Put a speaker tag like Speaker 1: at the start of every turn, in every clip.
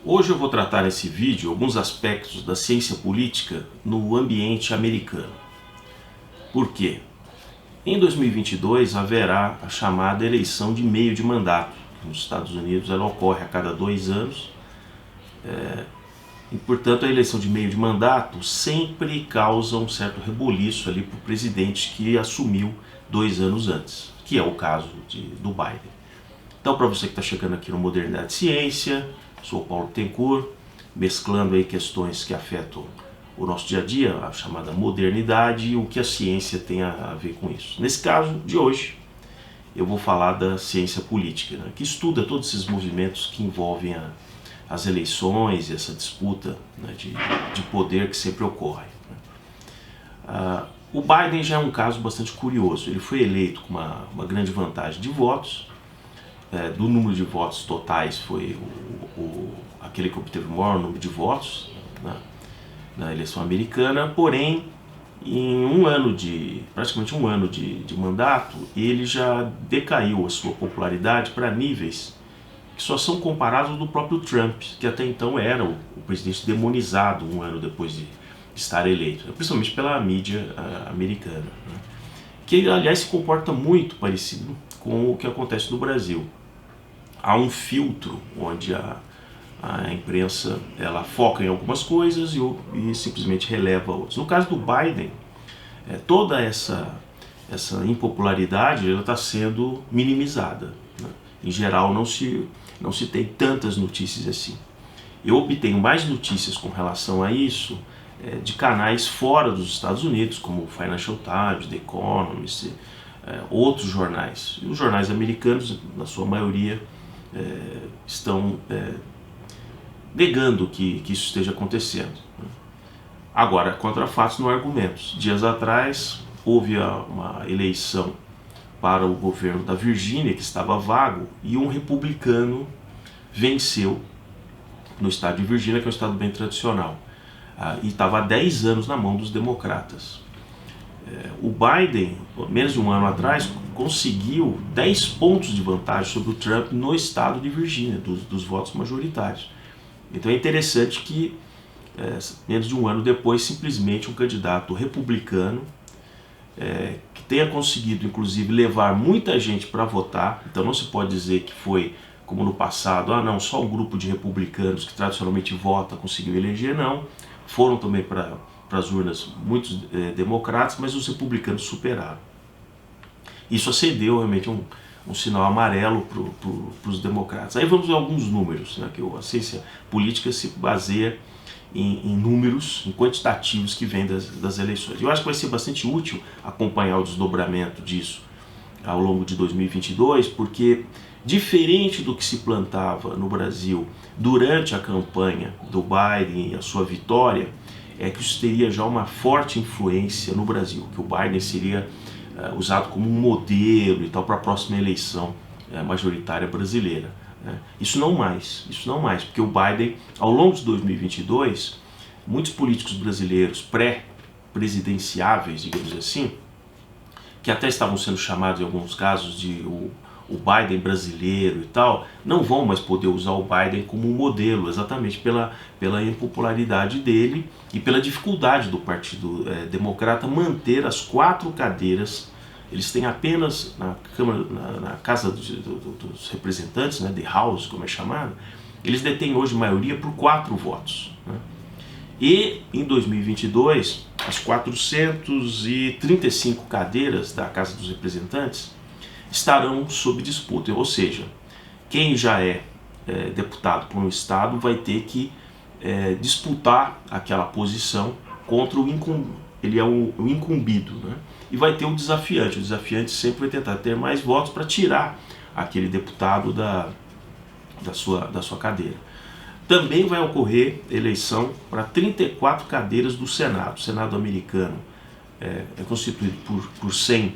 Speaker 1: Hoje eu vou tratar nesse vídeo alguns aspectos da ciência política no ambiente americano. Por quê? Em 2022 haverá a chamada eleição de meio de mandato. Nos Estados Unidos ela ocorre a cada 2 anos e, portanto, a eleição de meio de mandato sempre causa um certo reboliço ali para o presidente que assumiu 2 anos antes, que é o caso do Biden. Então, para você que está chegando aqui no Modernidade Ciência, sou Paulo Tencourt, mesclando aí questões que afetam o nosso dia a dia, a chamada modernidade, e o que a ciência tem a ver com isso. Nesse caso de hoje, eu vou falar da ciência política, né, que estuda todos esses movimentos que envolvem as eleições e essa disputa, né, de poder que sempre ocorre. O Biden já é um caso bastante curioso. Ele foi eleito com uma grande vantagem de votos. Do número de votos totais foi aquele que obteve o maior número de votos na eleição americana, porém em praticamente um ano de mandato, ele já decaiu a sua popularidade para níveis que só são comparados do próprio Trump, que até então era o presidente demonizado um ano depois de estar eleito, principalmente pela mídia americana, né? Que aliás se comporta muito parecido com o que acontece no Brasil. Há um filtro onde a imprensa ela foca em algumas coisas e simplesmente releva outras. No caso do Biden, toda essa impopularidade está sendo minimizada, né? Em geral não se tem tantas notícias assim. Eu obtenho mais notícias com relação a isso de canais fora dos Estados Unidos, como o Financial Times, The Economist, outros jornais. E os jornais americanos, na sua maioria, estão negando que isso esteja acontecendo. Agora, contra fatos não há argumentos. Dias atrás houve uma eleição para o governo da Virgínia que estava vago e um republicano venceu no estado de Virgínia, que é um estado bem tradicional, e estava há 10 anos na mão dos democratas. O Biden, menos de um ano atrás, conseguiu 10 pontos de vantagem sobre o Trump no estado de Virgínia, dos votos majoritários. Então é interessante que, menos de um ano depois, simplesmente um candidato republicano, que tenha conseguido, inclusive, levar muita gente para votar, então não se pode dizer que foi, como no passado, não, só um grupo de republicanos que tradicionalmente vota conseguiu eleger, não. Foram também para as urnas muitos democratas, mas os republicanos superaram. Isso acendeu realmente um sinal amarelo para os democratas. Aí vamos ver alguns números, né, que a ciência política se baseia em números, em quantitativos que vêm das eleições. Eu acho que vai ser bastante útil acompanhar o desdobramento disso ao longo de 2022, porque diferente do que se plantava no Brasil durante a campanha do Biden e a sua vitória, que isso teria já uma forte influência no Brasil, que o Biden seria usado como um modelo e tal para a próxima eleição majoritária brasileira. Isso não mais, porque o Biden, ao longo de 2022, muitos políticos brasileiros pré-presidenciáveis, digamos assim, que até estavam sendo chamados em alguns casos de o Biden brasileiro e tal, não vão mais poder usar o Biden como um modelo, exatamente pela impopularidade dele e pela dificuldade do Partido Democrata manter as 4 cadeiras. Eles têm apenas na Câmara, na Casa dos Representantes, né, The House, como é chamado, eles detêm hoje maioria por 4 votos. Né? E em 2022, as 435 cadeiras da Casa dos Representantes estarão sob disputa, ou seja, quem já é deputado por um estado vai ter que disputar aquela posição contra o incumbido, né? E vai ter um desafiante. O desafiante sempre vai tentar ter mais votos para tirar aquele deputado da sua cadeira. Também vai ocorrer eleição para 34 cadeiras do Senado. O Senado americano é constituído por 100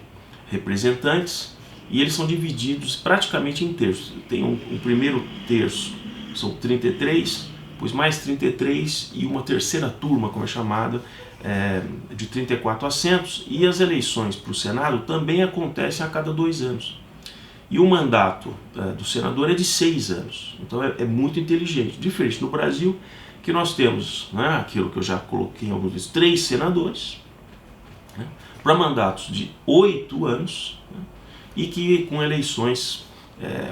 Speaker 1: representantes e eles são divididos praticamente em terços. Tem um primeiro terço, são 33, depois mais 33 e uma terceira turma, como é chamada, de 34 assentos, e as eleições para o Senado também acontecem a cada 2 anos. E o mandato do senador é de 6 anos. Então é muito inteligente. Diferente no Brasil, que nós temos, né, aquilo que eu já coloquei em alguns vezes, 3 senadores, né, para mandatos de 8 anos, né, e que com eleições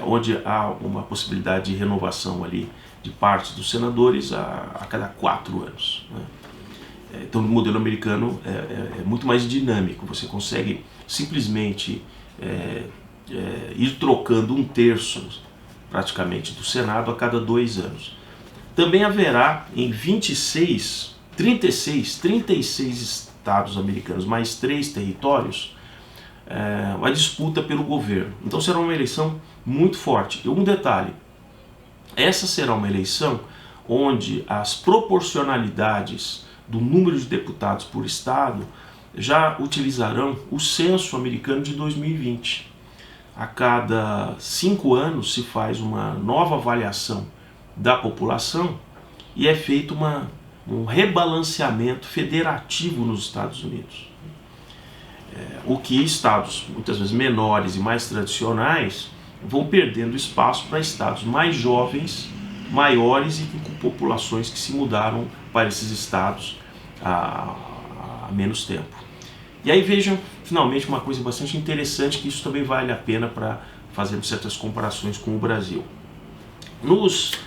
Speaker 1: onde há uma possibilidade de renovação ali de parte dos senadores a cada 4 anos. Né. Então no modelo americano é muito mais dinâmico, você consegue simplesmente ir trocando 1/3 praticamente do Senado a cada 2 anos. Também haverá em 36 estados americanos, mais 3 territórios, a disputa pelo governo. Então será uma eleição muito forte. E um detalhe, essa será uma eleição onde as proporcionalidades do número de deputados por estado já utilizarão o censo americano de 2020. A cada 5 anos se faz uma nova avaliação da população e é feito um rebalanceamento federativo nos Estados Unidos. O que estados muitas vezes menores e mais tradicionais vão perdendo espaço para estados mais jovens, maiores e com populações que se mudaram para esses estados há menos tempo. E aí vejam finalmente uma coisa bastante interessante, que isso também vale a pena para fazer certas comparações com o Brasil. Os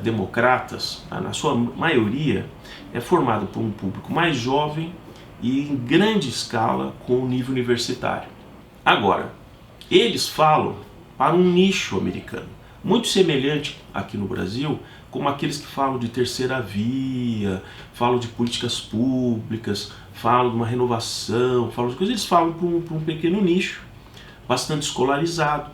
Speaker 1: democratas, na sua maioria, é formado por um público mais jovem e em grande escala com o nível universitário. Agora, eles falam para um nicho americano, muito semelhante aqui no Brasil, como aqueles que falam de terceira via, falam de políticas públicas, falam de uma renovação, falam de coisas. Eles falam para um pequeno nicho, bastante escolarizado,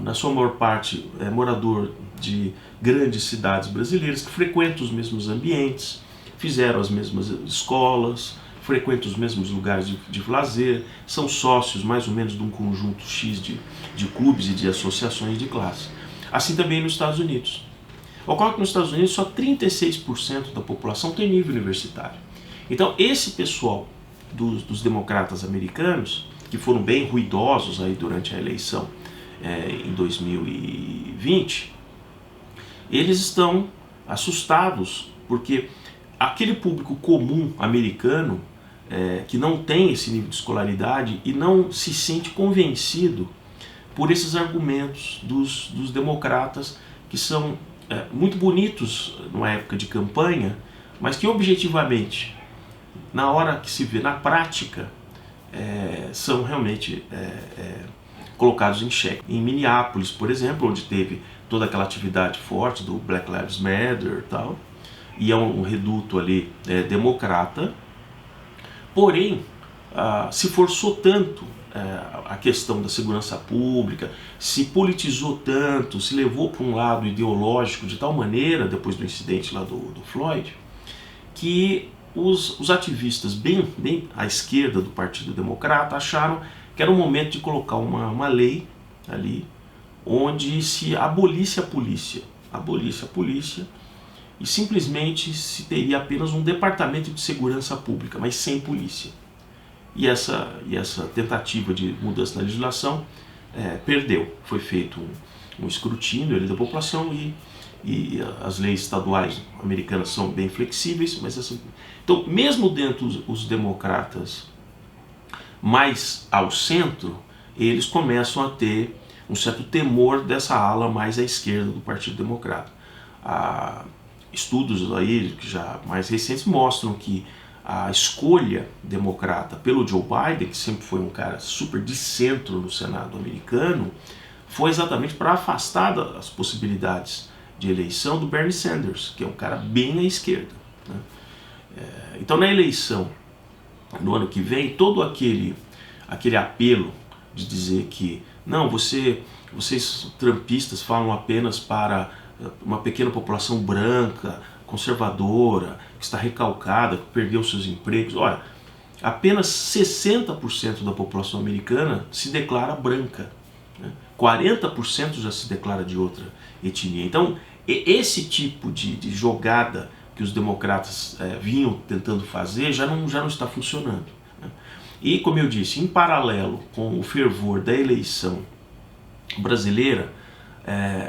Speaker 1: na sua maior parte morador de grandes cidades brasileiras, que frequentam os mesmos ambientes, fizeram as mesmas escolas, frequentam os mesmos lugares de lazer, são sócios mais ou menos de um conjunto X de clubes e de associações de classe. Assim também nos Estados Unidos. Ocorre que nos Estados Unidos só 36% da população tem nível universitário. Então esse pessoal dos democratas americanos, que foram bem ruidosos aí durante a eleição em 2020, eles estão assustados, porque aquele público comum americano que não tem esse nível de escolaridade e não se sente convencido por esses argumentos dos democratas, que são muito bonitos numa época de campanha, mas que objetivamente, na hora que se vê na prática, são realmente colocados em xeque. Em Minneapolis, por exemplo, onde teve toda aquela atividade forte do Black Lives Matter e tal, e é um reduto ali democrata, porém se forçou tanto a questão da segurança pública, se politizou tanto, se levou para um lado ideológico de tal maneira, depois do incidente lá do Floyd, que os ativistas bem à esquerda do Partido Democrata acharam que era o momento de colocar uma lei ali onde se abolisse a polícia, e simplesmente se teria apenas um departamento de segurança pública, mas sem polícia. E essa tentativa de mudança na legislação perdeu. Foi feito um escrutínio ali da população e as leis estaduais americanas são bem flexíveis, mas então mesmo dentro os democratas mais ao centro, eles começam a ter um certo temor dessa ala mais à esquerda do Partido Democrata. Estudos aí que já mais recentes mostram que a escolha democrata pelo Joe Biden, que sempre foi um cara super de centro no Senado americano, foi exatamente para afastar as possibilidades de eleição do Bernie Sanders, que é um cara bem à esquerda, né? Então na eleição no ano que vem, todo aquele apelo de dizer que não, vocês trumpistas falam apenas para uma pequena população branca, conservadora, que está recalcada, que perdeu seus empregos. Olha, apenas 60% da população americana se declara branca, né? 40% já se declara de outra etnia. Então, esse tipo de jogada que os democratas vinham tentando fazer já não está funcionando, né? E, como eu disse, em paralelo com o fervor da eleição brasileira,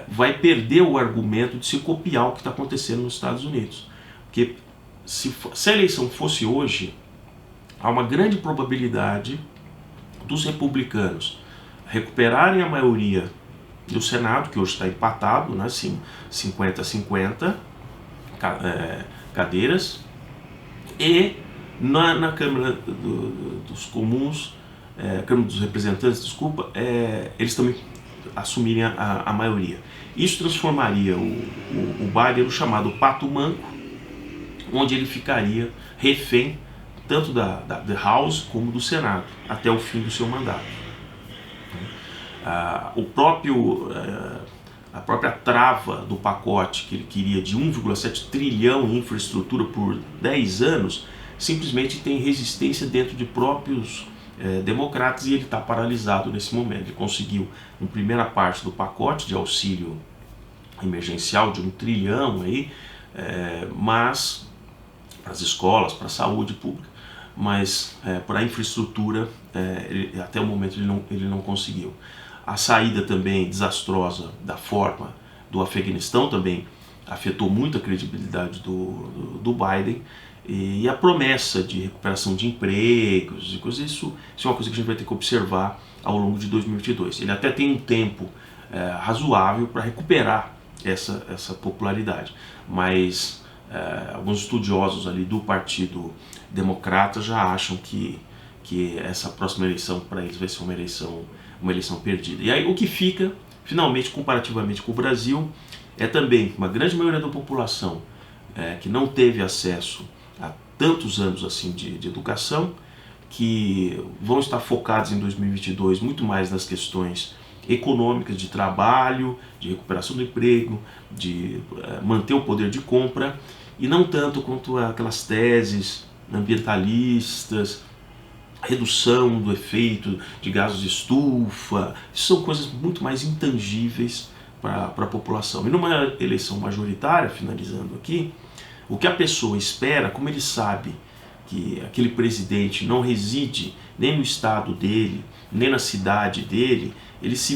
Speaker 1: vai perder o argumento de se copiar o que está acontecendo nos Estados Unidos. Porque se a eleição fosse hoje, há uma grande probabilidade dos republicanos recuperarem a maioria do Senado, que hoje está empatado, né, 50-50 cadeiras, e na Câmara dos Comuns, Câmara dos Representantes, desculpa, eles também assumirem a maioria. Isso transformaria o Biden no chamado pato manco, onde ele ficaria refém tanto da House como do Senado até o fim do seu mandato. A própria trava do pacote que ele queria de 1,7 trilhão em infraestrutura por 10 anos simplesmente tem resistência dentro de próprios democratas, e ele está paralisado nesse momento. Ele conseguiu uma primeira parte do pacote de auxílio emergencial de 1 trilhão aí, mas para as escolas, para a saúde pública, mas para a infraestrutura até o momento ele não conseguiu. A saída também desastrosa da forma do Afeganistão também afetou muito a credibilidade do Biden, e a promessa de recuperação de empregos e coisas, isso é uma coisa que a gente vai ter que observar ao longo de 2022. Ele até tem um tempo razoável para recuperar essa popularidade, mas alguns estudiosos ali do Partido Democrata já acham que essa próxima eleição para eles vai ser uma eleição perdida. E aí o que fica, finalmente, comparativamente com o Brasil, é também uma grande maioria da população que não teve acesso a tantos anos assim de educação, que vão estar focados em 2022 muito mais nas questões econômicas, de trabalho, de recuperação do emprego, de manter o poder de compra, e não tanto quanto aquelas teses ambientalistas, redução do efeito de gases de estufa. Isso são coisas muito mais intangíveis para a população. E numa eleição majoritária, finalizando aqui, o que a pessoa espera, como ele sabe que aquele presidente não reside nem no estado dele, nem na cidade dele, ele se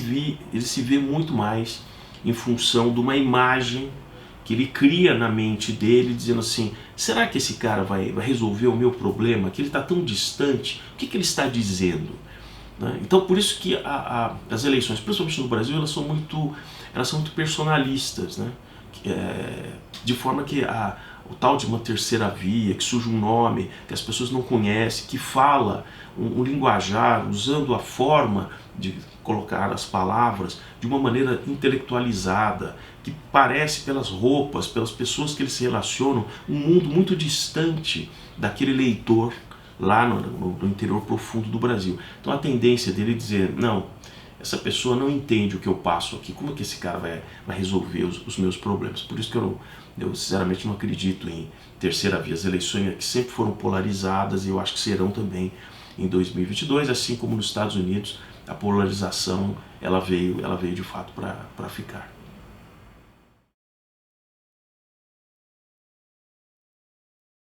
Speaker 1: vê muito mais em função de uma imagem que ele cria na mente dele, dizendo assim: será que esse cara vai resolver o meu problema? Que ele está tão distante, o que ele está dizendo? Né? Então, por isso que as eleições, principalmente no Brasil, elas são muito personalistas, né? De forma que o tal de uma terceira via, que surge um nome que as pessoas não conhecem, que fala um linguajar, usando a forma de colocar as palavras de uma maneira intelectualizada, que parece pelas roupas, pelas pessoas que eles se relacionam, um mundo muito distante daquele leitor lá no interior profundo do Brasil. Então a tendência dele é dizer: não, essa pessoa não entende o que eu passo aqui, como é que esse cara vai resolver os meus problemas? Por isso que eu sinceramente não acredito em terceira via. As eleições aqui sempre foram polarizadas, e eu acho que serão também em 2022, assim como nos Estados Unidos a polarização ela veio de fato para ficar.